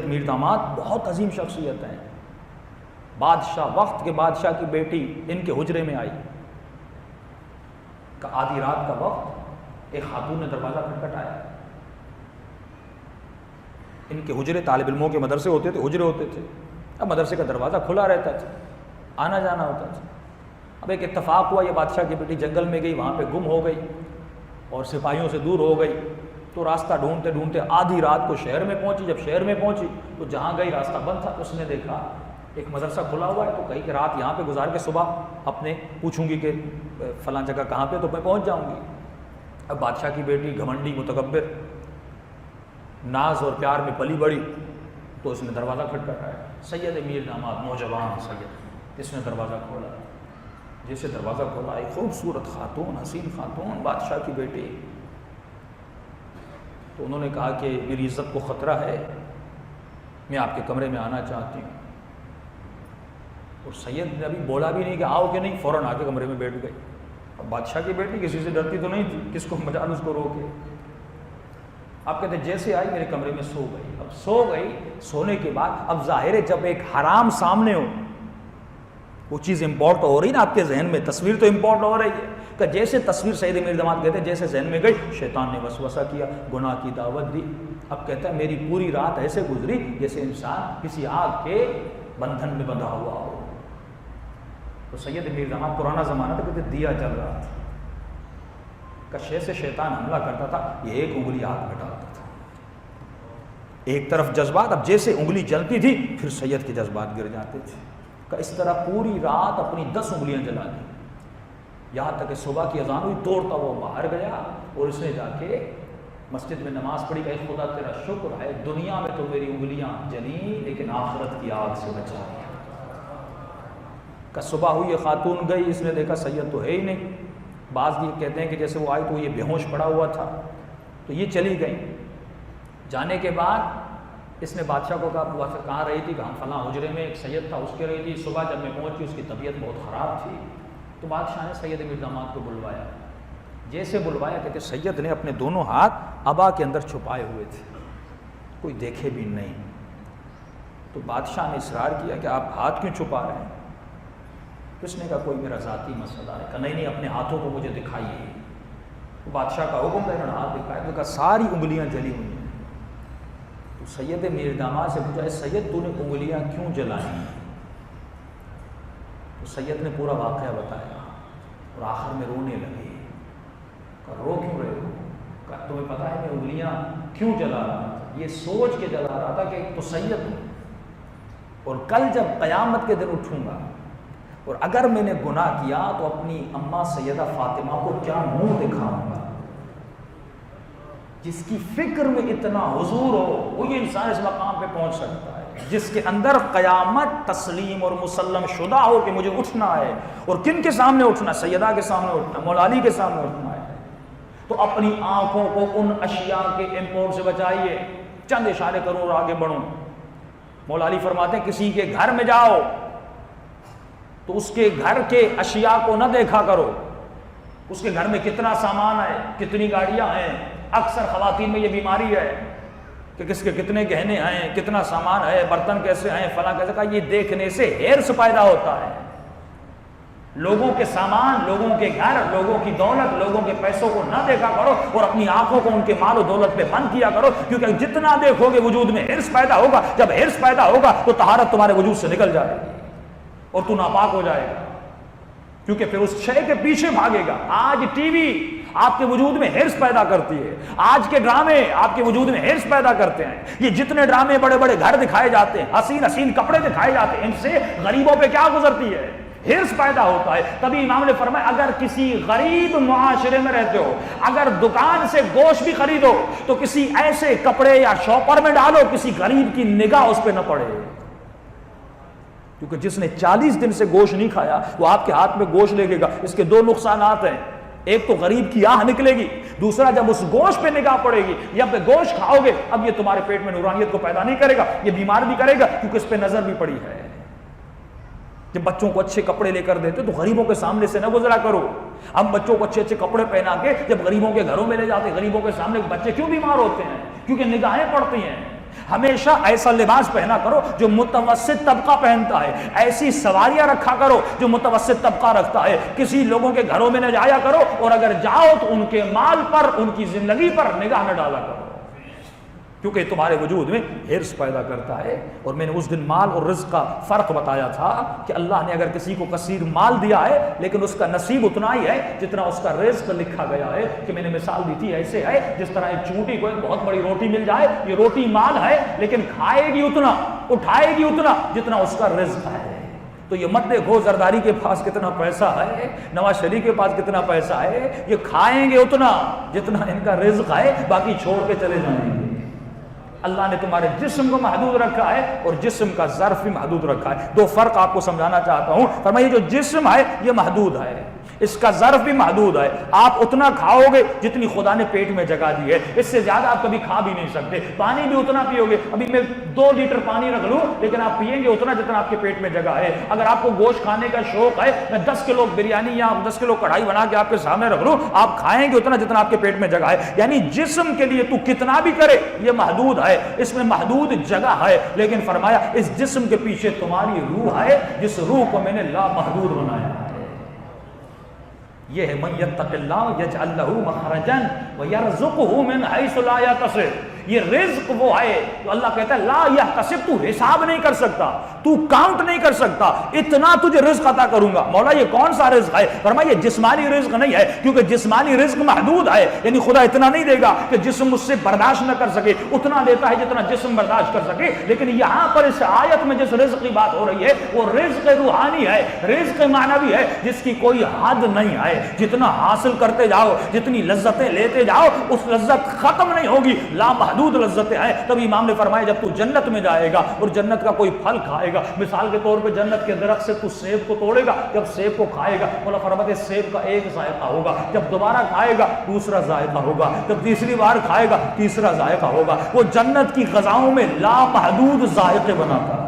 میر داماد بہت عظیم شخصیت ہیں. بادشاہ، وقت کے بادشاہ کی بیٹی ان کے حجرے میں آئی کہ آدھی رات کا وقت ایک خاتون نے دروازہ کھٹکھٹایا. ان کے حجرے طالب علموں کے مدرسے ہوتے تھے، حجرے ہوتے تھے. اب مدرسے کا دروازہ کھلا رہتا تھا، آنا جانا ہوتا تھا. اب ایک اتفاق ہوا، یہ بادشاہ کی بیٹی جنگل میں گئی، وہاں پہ گم ہو گئی اور سپاہیوں سے دور ہو گئی. تو راستہ ڈھونڈتے ڈھونڈتے آدھی رات کو شہر میں پہنچی. جب شہر میں پہنچی تو جہاں گئی راستہ بند تھا. اس نے دیکھا ایک مدرسہ کھلا ہوا ہے، تو کہیں کہ رات یہاں پہ گزار کے صبح اپنے پوچھوں گی کہ فلاں جگہ کہاں پہ، تو میں پہنچ جاؤں گی. اب بادشاہ کی بیٹی گھمنڈی، متکبر، ناز اور پیار میں پلی بڑی، تو اس نے دروازہ کھٹکھٹایا. سید میر داماد نوجوان سید، اس نے دروازہ کھولا. جیسے دروازہ کھولا، ایک خوبصورت خاتون، حسین خاتون، بادشاہ کی بیٹی. تو انہوں نے کہا کہ میری عزت کو خطرہ ہے، میں آپ کے کمرے میں آنا چاہتی ہوں. اور سید نے ابھی بولا بھی نہیں کہ آؤ کہ نہیں، فوراً آ کے کمرے میں بیٹھ گئی. اب بادشاہ کی بیٹی کسی سے ڈرتی تو نہیں تھی، کس کو مجال اس کو روکے. آپ کہتے ہیں جیسے آئی میرے کمرے میں سو گئی. اب سو گئی، سونے کے بعد اب ظاہر ہے جب ایک حرام سامنے ہو، وہ چیز امپورٹ ہو رہی نا آپ کے ذہن میں، تصویر تو امپورٹ ہو رہی ہے. کہ جیسے تصویر سید میر داماد کہتے ہیں جیسے ذہن میں گئی، شیطان نے وسوسہ کیا، گناہ کی دعوت دی. اب کہتا ہے میری پوری رات ایسے گزری جیسے انسان کسی آگ کے بندھن میں بندھا ہوا ہو. تو سید میر داماد پرانا زمانہ تھا، کہتے دیا جل رہا تھا، کشے سے شیطان حملہ کرتا تھا، یہ ایک انگلی آگ میں ڈالتا تھا. ایک طرف جذبات، اب جیسے انگلی جلتی تھی پھر سید کے جذبات گر جاتے تھے. کہ اس طرح پوری رات اپنی 10 انگلیاں جلا دی، یہاں تک کہ صبح کی اذان ہوئی. دوڑتا وہ باہر گیا اور اس نے جا کے مسجد میں نماز پڑھی کہ خدا تیرا شکر ہے، دنیا میں تو میری انگلیاں جلی لیکن آخرت کی آگ سے بچا لیا. کہ صبح ہوئی، یہ خاتون گئی، اس نے دیکھا سید تو ہے ہی نہیں. بعض یہ کہتے ہیں کہ جیسے وہ آئی تو یہ بے ہوش پڑا ہوا تھا، تو یہ چلی گئی. جانے کے بعد اس نے بادشاہ کو کہا وہ کہاں رہی تھی؟ کہاں فلاں حجرے میں ایک سید تھا، اس کے رہی تھی. صبح جب میں پہنچی اس کی طبیعت بہت خراب تھی. تو بادشاہ نے سید میر داماد کو بلوایا. جیسے بلوایا کہتے سید نے اپنے دونوں ہاتھ عبا کے اندر چھپائے ہوئے تھے، کوئی دیکھے بھی نہیں. تو بادشاہ نے اصرار کیا کہ آپ ہاتھ کیوں چھپا رہے ہیں؟ اس نے کہا کوئی میرا ذاتی مسئلہ ہے. کہا نہیں اپنے ہاتھوں کو مجھے دکھائیے. تو بادشاہ کا حکم تھا، انہوں نے ہاتھ دکھایا. تو کہا ساری انگلیاں جلی ہوئی ہیں. تو سید میر داماد سے پوچھا سید تو نے انگلیاں کیوں جلائیں؟ تو سید نے پورا واقعہ بتایا اور آخر میں رونے لگے. کہا رو کیوں رہے ہو؟ کہا تمہیں پتا ہے میں انگلیاں کیوں جلا رہا تھا؟ یہ سوچ کے جلا رہا تھا کہ ایک تو سید ہوں اور کل جب قیامت کے دن اٹھوں گا اور اگر میں نے گناہ کیا تو اپنی اماں سیدہ فاطمہ کو کیا منہ دکھاؤں گا. جس کی فکر میں اتنا حضور ہو وہی انسان اس مقام پہ پہنچ سکتا ہے، جس کے اندر قیامت تسلیم اور مسلم شدہ ہو کہ مجھے اٹھنا ہے. اور کن کے سامنے اٹھنا؟ سیدہ کے سامنے اٹھنا، مولا علی کے سامنے اٹھنا ہے. تو اپنی آنکھوں کو ان اشیاء کے امپورٹ سے بچائیے. چند اشارے کروں اور آگے بڑھوں. مولا علی فرماتے ہیں کسی کے گھر میں جاؤ تو اس کے گھر کے اشیاء کو نہ دیکھا کرو، اس کے گھر میں کتنا سامان ہے، کتنی گاڑیاں ہیں. اکثر خواتین میں یہ بیماری ہے کہ کس کے کتنے گہنے ہیں، کتنا سامان ہے، برتن کیسے ہیں، فلاں کیسے. کہا یہ دیکھنے سے ہرس پیدا ہوتا ہے. لوگوں کے سامان، لوگوں کے گھر، لوگوں کی دولت، لوگوں کے پیسوں کو نہ دیکھا کرو اور اپنی آنکھوں کو ان کے مال و دولت پہ بند کیا کرو. کیونکہ جتنا دیکھو گے وجود میں ہرس پیدا ہوگا. جب ہرس پیدا ہوگا تو طہارت تمہارے وجود سے نکل جائے گی اور تو ناپاک ہو جائے گا، کیونکہ پھر اس شے کے پیچھے بھاگے گا. آج ٹی وی آپ کے وجود میں ہرس پیدا کرتی ہے، آج کے ڈرامے آپ کے وجود میں ہرس پیدا کرتے ہیں. یہ جتنے ڈرامے بڑے بڑے گھر دکھائے جاتے ہیں، حسین حسین کپڑے دکھائے جاتے ہیں، ان سے غریبوں پہ کیا گزرتی ہے؟ ہرس پیدا ہوتا ہے. تبھی امام نے فرمایا اگر کسی غریب معاشرے میں رہتے ہو، اگر دکان سے گوشت بھی خریدو تو کسی ایسے کپڑے یا شاپر میں ڈالو کسی غریب کی نگاہ اس پہ نہ پڑے. کیونکہ جس نے 40 دن سے گوشت نہیں کھایا وہ آپ کے ہاتھ میں گوشت لے گا. اس کے 2 نقصانات ہیں. ایک تو غریب کی آہ نکلے گی، دوسرا جب اس گوشت پہ نگاہ پڑے گی یا پہ گوشت کھاؤ گے اب یہ تمہارے پیٹ میں نورانیت کو پیدا نہیں کرے گا، یہ بیمار بھی کرے گا کیونکہ اس پہ نظر بھی پڑی ہے. جب بچوں کو اچھے کپڑے لے کر دیتے تو غریبوں کے سامنے سے نہ گزرا کرو. ہم بچوں کو اچھے اچھے کپڑے پہنا کے جب غریبوں کے گھروں میں لے جاتے، غریبوں کے سامنے بچے کیوں بیمار ہوتے ہیں؟ کیونکہ نگاہیں پڑتی ہیں. ہمیشہ ایسا لباس پہنا کرو جو متوسط طبقہ پہنتا ہے، ایسی سواریاں رکھا کرو جو متوسط طبقہ رکھتا ہے، کسی لوگوں کے گھروں میں نہ جایا کرو، اور اگر جاؤ تو ان کے مال پر، ان کی زندگی پر نگاہ نہ ڈالا کرو، کیونکہ تمہارے وجود میں حرص پیدا کرتا ہے۔ اور میں نے اس دن مال اور رزق کا فرق بتایا تھا کہ اللہ نے اگر کسی کو کثیر مال دیا ہے لیکن اس کا نصیب اتنا ہی ہے جتنا اس کا رزق لکھا گیا ہے، کہ میں نے مثال دی تھی ایسے ہے جس طرح ایک چونٹی کو ایک بہت بڑی روٹی مل جائے، یہ روٹی مال ہے لیکن کھائے گی اتنا، اٹھائے گی اتنا جتنا اس کا رزق ہے۔ تو یہ مت دیکھو زرداری کے پاس کتنا پیسہ ہے، نواز شریف کے پاس کتنا پیسہ ہے، یہ کھائیں گے اتنا جتنا ان کا رزق ہے، باقی چھوڑ کے چلے جائیں گے۔ اللہ نے تمہارے جسم کو محدود رکھا ہے اور جسم کا ظرف بھی محدود رکھا ہے۔ دو فرق آپ کو سمجھانا چاہتا ہوں، فرمائیے جو جسم ہے یہ محدود ہے، اس کا ظرف بھی محدود ہے، آپ اتنا کھاؤ گے جتنی خدا نے پیٹ میں جگہ دی ہے، اس سے زیادہ آپ کبھی کھا بھی نہیں سکتے۔ پانی بھی اتنا پیو گے، ابھی میں 2 لیٹر پانی رکھ لوں لیکن آپ پیئیں گے اتنا جتنا آپ کے پیٹ میں جگہ ہے۔ اگر آپ کو گوشت کھانے کا شوق ہے، میں 10 کلو بریانی یا 10 کلو کڑھائی بنا کے آپ کے سامنے رکھ لوں، آپ کھائیں گے اتنا جتنا آپ کے پیٹ میں جگہ ہے۔ یعنی جسم کے لیے تو کتنا بھی کرے یہ محدود ہے، اس میں محدود جگہ ہے، لیکن فرمایا اس جسم کے پیچھے تمہاری روح ہے، جس روح کو میں نے لا محدود بنایا ہے۔ یہ ہے من یتق اللہ یجعل لہ مخرجا ویرزقہ من حیث لا یحتسب۔ یہ رزق وہ ہے تو اللہ کہتا ہے لا یحتسب، تو حساب نہیں کر سکتا، تو کاؤنٹ نہیں کر سکتا، اتنا تجھے رزق عطا کروں گا۔ مولا یہ کون سا رزق ہے؟ فرمایا یہ جسمانی رزق نہیں ہے، کیونکہ جسمانی رزق محدود ہے، یعنی خدا اتنا نہیں دے گا کہ جسم اس سے برداشت نہ کر سکے، اتنا دیتا ہے جتنا جسم برداشت کر سکے۔ لیکن یہاں پر اس آیت میں جس رزق کی بات ہو رہی ہے وہ رزق روحانی ہے، رزق معنوی ہے، جس کی کوئی حد نہیں ہے۔ جتنا حاصل کرتے جاؤ، جتنی لذتیں لیتے جاؤ، اس لذت ختم نہیں ہوگی، لا محدود لذتیں ہیں۔ تب امام نے فرمایا جب تو جنت میں جائے گا اور جنت کا کوئی پھل کھائے گا، مثال کے طور پہ جنت کے درخت سے تو سیب کو توڑے گا، جب سیب کو کھائے گا مولا فرماتے ہیں سیب کا ایک ذائقہ ہوگا، جب دوبارہ کھائے گا دوسرا ذائقہ ہوگا، جب تیسری بار کھائے گا تیسرا ذائقہ ہوگا۔ وہ جنت کی غذاؤں میں لا محدود ذائقے بناتا ہے۔